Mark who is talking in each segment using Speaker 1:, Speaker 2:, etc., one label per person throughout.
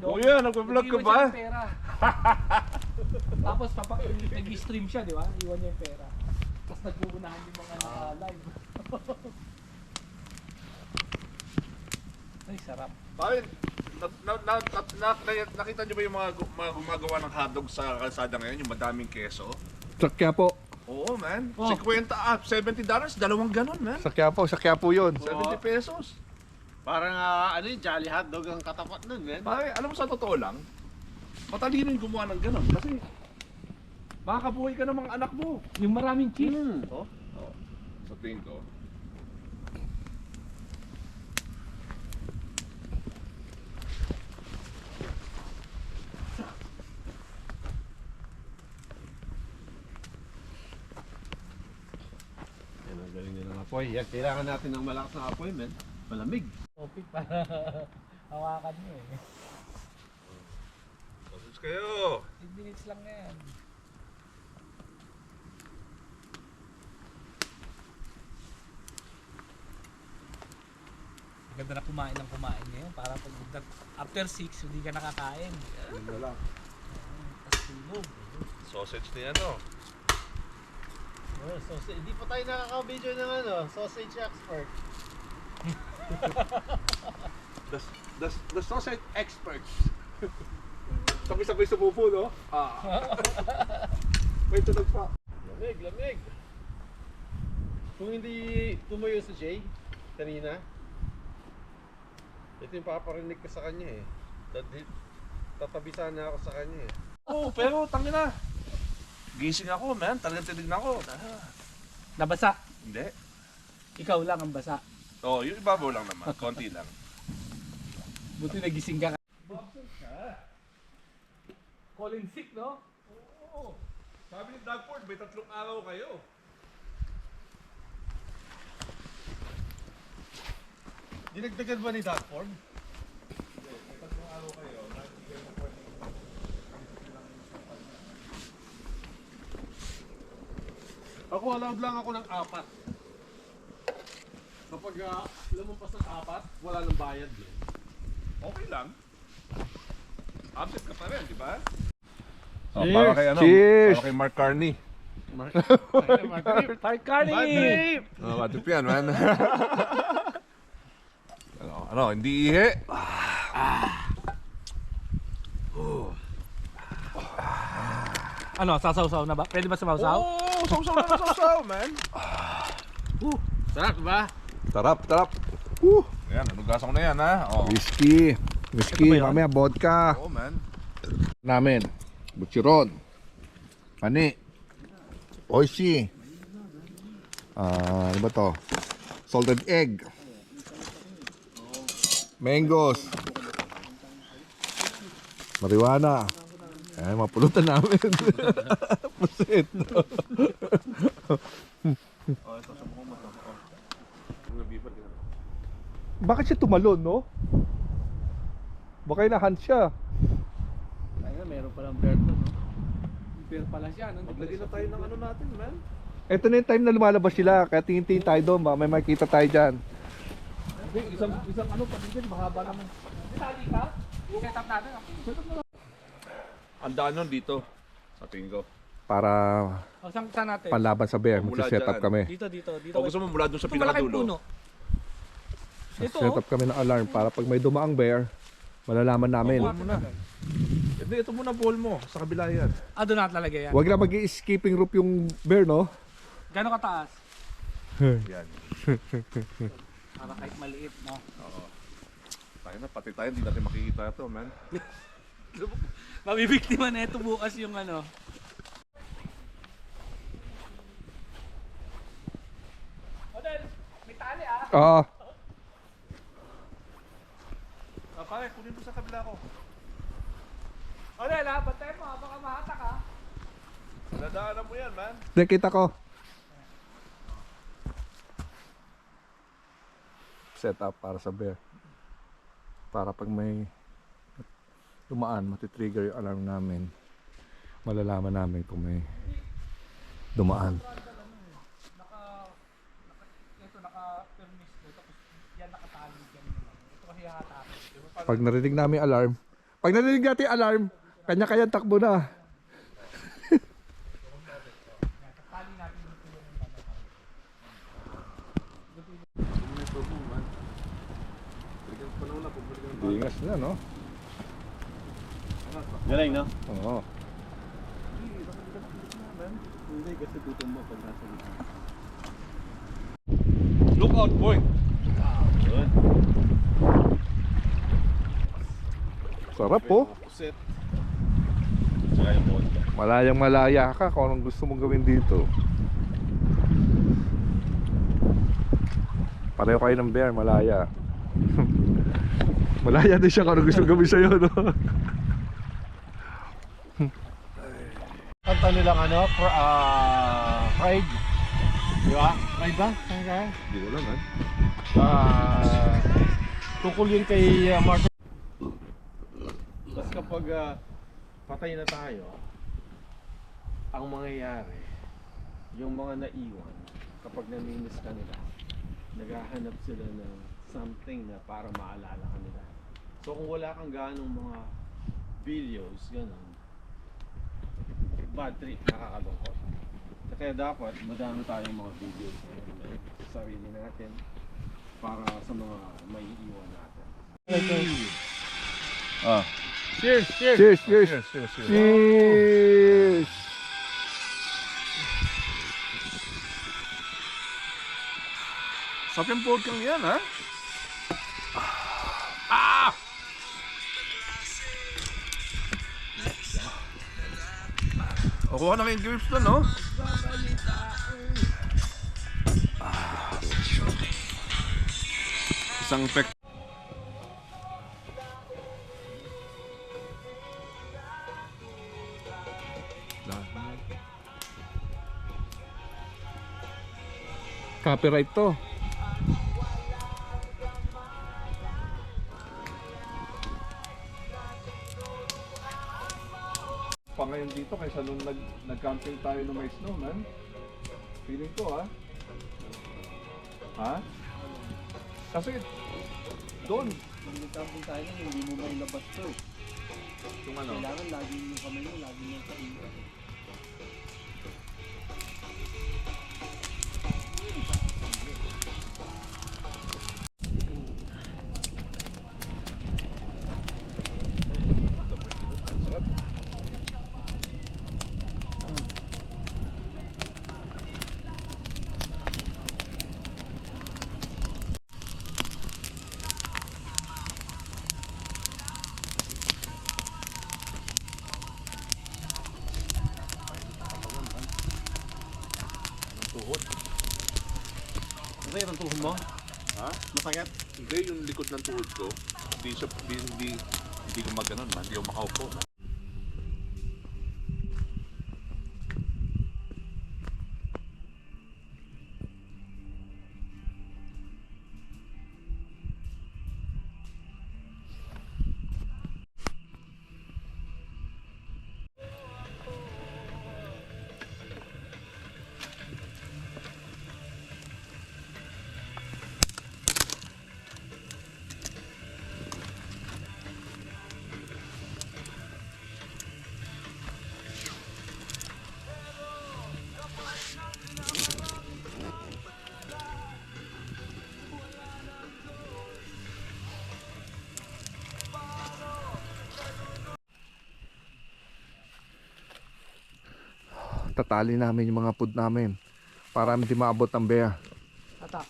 Speaker 1: no?
Speaker 2: Kuya, nagpa-vlog ka ba?
Speaker 1: Iwan siya ng pera. Tapos nag-stream siya, di ba? Iwan niya yung pera. Tapos nagpupunahan yung mga live. Ay, sarap.
Speaker 2: Bakit? Nakita niyo ba yung mga gumagawa ng hotdog sa kalsada ngayon? Yung madaming keso?
Speaker 3: Sa Quiapo.
Speaker 2: Oo, man.
Speaker 1: Oh.
Speaker 2: 50, $70, dalawang ganon, man.
Speaker 3: Sa Quiapo yun.
Speaker 2: 70 pesos.
Speaker 4: Parang ano yung Jolly Hotdog ang katapat nun, man.
Speaker 2: Pare, alam mo sa totoo lang, matalino yung gumawa ng ganon. Kasi, makakabuhay ka ng mga anak mo.
Speaker 1: Yung maraming cheese.
Speaker 2: Oh? Oh. Sa tingin ko.
Speaker 4: Yan ang galing nila ng apoy. Yan, kailangan natin ng malakas na apoy, man. Malamig.
Speaker 1: Topic para hawakan mo eh.
Speaker 2: Sausage kayo.
Speaker 1: 8 minutes lang na yan. Maganda na kumain ng kumain ngayon para pag after 6 hindi ka nakakain.
Speaker 2: Yun na lang.
Speaker 1: Tapos tulog.
Speaker 2: Sausage ni ano.
Speaker 4: Oh, sausage. Hindi pa tayo nakaka-video ng ano, sausage expert.
Speaker 2: The sausage experts. Sabay-sabay sumupo, no? May tunog pa.
Speaker 4: Lamig, lamig. Kung hindi tumuyo si Jay, kanina, ito yung paparinig ko sa kanya eh. Tatabi sana ako sa kanya eh.
Speaker 2: Oo, pero tangina. Gising ako, man. Talagang tinignan ko.
Speaker 1: Nabasa.
Speaker 2: Hindi.
Speaker 1: Ikaw lang ang basa.
Speaker 2: Oo, yung ibabaw lang naman. Konti lang.
Speaker 1: Buti nagising ka. Calling sick, no?
Speaker 2: Oo. Sabi ni Dagford, may 3 araw kayo.
Speaker 4: Dinagdagan ba ni Dagford?
Speaker 2: May 3 araw kayo. Hindi kayo pwedeng
Speaker 4: Ako allowed lang ako ng 4. Kapag lumampas ng 4, wala nang bayad din.
Speaker 2: okay lang. Absent ka pa rin, di ba?
Speaker 3: Cheers!
Speaker 2: Para kay ano?
Speaker 3: Cheers!
Speaker 2: Para kay Mark Carney.
Speaker 1: Tarkani!
Speaker 2: Matip yan, man. ano, hindi ihi?
Speaker 1: Ano, sasaw-saw na ba? Pwede ba sasaw-saw?
Speaker 2: Oo, sausaw na sausaw, man.
Speaker 4: Sarap ba?
Speaker 3: Tarap.
Speaker 2: Ayan, nanugasan ko na yan, ha? Oh.
Speaker 3: Whiskey.
Speaker 1: Ito ba yun?
Speaker 3: Mamaya vodka.
Speaker 2: Oo, man.
Speaker 3: Namin. Buchiron. Pani. Oishi. Ano ba to? Salted egg. Mangoes. Marijuana. Ayan, mapulutan namin. Pusit. Bakit siya tumalon, no? Baka inahan siya.
Speaker 1: Ayun, meron palang bear to, no? Bear pala siya, no?
Speaker 2: Maglagay na tayo ng ano natin, man.
Speaker 3: Ito na yung time na lumalabas sila. Kaya tingin-tingin tayo doon. Baka may makita tayo dyan.
Speaker 1: Isang ano, pati mahaba naman. Tali ka? Set up natin.
Speaker 2: Ang daan nun dito, sa tingin ko.
Speaker 3: Para
Speaker 1: O, saan natin?
Speaker 3: panlaban sa bear.
Speaker 2: Mula
Speaker 3: Magsiset up
Speaker 2: dyan.
Speaker 3: kami.
Speaker 1: Dito.
Speaker 2: O gusto mo mula doon sa
Speaker 1: Ito malaking
Speaker 2: pinakadulo?
Speaker 1: puno. Ito,
Speaker 3: Set up kami ng alarm para pag may dumaang bear, malalaman namin.
Speaker 2: Ball mo na. Hindi, ito muna ball mo. Sa kabila yan.
Speaker 1: doon natin lalagay yan.
Speaker 3: Huwag lang mag-skipping rope yung bear, no?
Speaker 1: Gano'ng kataas?
Speaker 2: Yan.
Speaker 1: Para kahit maliit, no?
Speaker 2: Oo. Tayo na, pati tayo, hindi natin makikita ito, man.
Speaker 1: Mabibiktima na ito bukas yung ano. Odel, may tali ah.
Speaker 3: Oo.
Speaker 2: Pare, kunin mo sa kabila ko.
Speaker 1: Odel ha, bantay mo, baka mahatak ha.
Speaker 2: Nadaanan mo yan, man.
Speaker 3: Nakita ko. Set up para sa bear. Para pag may dumaan, matitrigger yung alarm namin. Malalaman namin kung may dumaan.
Speaker 1: Ito naka-permis mo, tapos yan nakatali dyan. Ito kasi hatakin.
Speaker 3: Pag narinig namin yung alarm, Pag narinig natin yung alarm, kanya-kanya takbo na. Ingas na, no?
Speaker 4: Galing, no?
Speaker 3: Oo.
Speaker 4: Hindi, kasi tutumbo pag nasa gitna.
Speaker 2: Look out, boy!
Speaker 4: Good.
Speaker 3: Sarap po.
Speaker 2: Puset.
Speaker 4: Tsaka yung vodka.
Speaker 3: Malayang malaya ka kung anong gusto mong gawin dito. Pareho kayo ng bear, malaya. Malaya din siya kung anong gusto gawin sa'yo, no?
Speaker 4: Kanta nilang ano, Pride. Di ba? Pride ba?
Speaker 2: Hindi ko lang,
Speaker 4: Tungkol yun kay Martin. Tapos kapag patay na tayo, ang mangyayari, yung mga naiwan, kapag namimiss ka nila, naghahanap sila ng something na para maalala ka nila. So kung wala kang ganong mga videos, gano'n, bad trip, nakakalungkot. Kaya dapat madami tayong mga videos sa sarili natin para sa mga maiiwan natin.
Speaker 2: Ah.
Speaker 4: Cheers! Cheers!
Speaker 3: Cheers, cheers! Cheers!
Speaker 2: Sarap yung vodka yan, ha? O, kuha na kayong grapes doon, no? Isang pek.
Speaker 3: Copyright to.
Speaker 2: Pa ngayon dito kaysa nung nag-camping tayo na may snow, man. Feeling ko, ha? Ha? Kasi doon,
Speaker 1: Pag nagkamping tayo na, hindi mo mailabas to eh.
Speaker 2: yung ano,
Speaker 1: Kailangan lagi yung kamay mo, lagi yung sa iyo.
Speaker 4: Masakit ang tuhod mo?
Speaker 2: ha?
Speaker 4: Masakit?
Speaker 2: Hindi, yung likod ng tuhod ko, hindi ko magganon, man. Hindi ako makaupo.
Speaker 3: Tatali namin yung mga food namin para hindi maabot ang bear.
Speaker 1: Atak.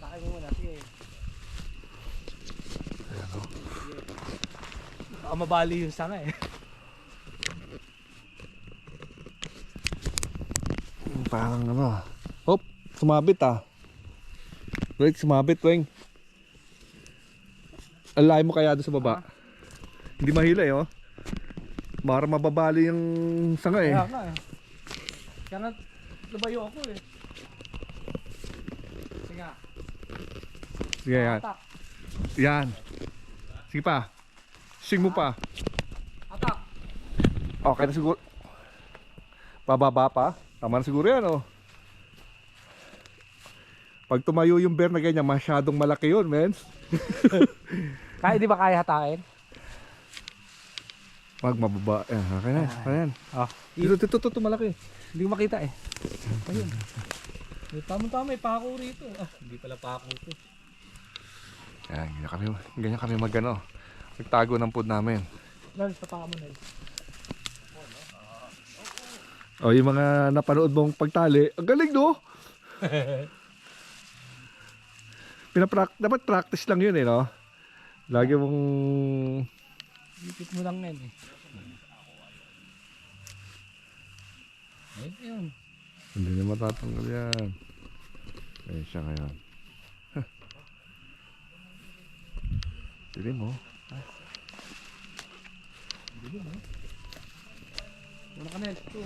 Speaker 1: Takay mo muna, sige. Baka mabali yung sanga eh.
Speaker 3: Parang ano. Hop, sumabit ah. Wait, sumabit, Weng. Alay mo kaya doon sa baba. Hindi mahila oh. Para mababali yung sanga eh.
Speaker 1: Kaya nga eh. Kaya nga, lumayo ako eh. Sige nga.
Speaker 3: Sige yan.
Speaker 1: Atak.
Speaker 3: Yan. Sige pa. Sing mo pa.
Speaker 1: Atak.
Speaker 3: Okay na siguro. Pababa pa. Tama na siguro yan oh. Pag tumayo yung bear na ganyan, masyadong malaki yun, men.
Speaker 1: Kaya di ba kaya hatakin?
Speaker 3: Wag mababa. Okay na. Ayan.
Speaker 1: Oh.
Speaker 3: Ito, malaki.
Speaker 1: Hindi ko makita eh. Ayun. May tama-tama, may pako rito. Ah, hindi pala pako to.
Speaker 3: Ayan, ganyan kami magano. Nagtago ng food namin.
Speaker 1: Lalo, sa pako mo na yun.
Speaker 3: O, yung mga napanood mong pagtali, ang galing, no? Dapat practice lang yun, eh, no? Lagi mong...
Speaker 1: Ipit mo lang yan eh. Ayun, ayun.
Speaker 3: Hindi na matatanggal yan. Ayun siya ngayon. Sige mo.
Speaker 1: Wala ka na ito.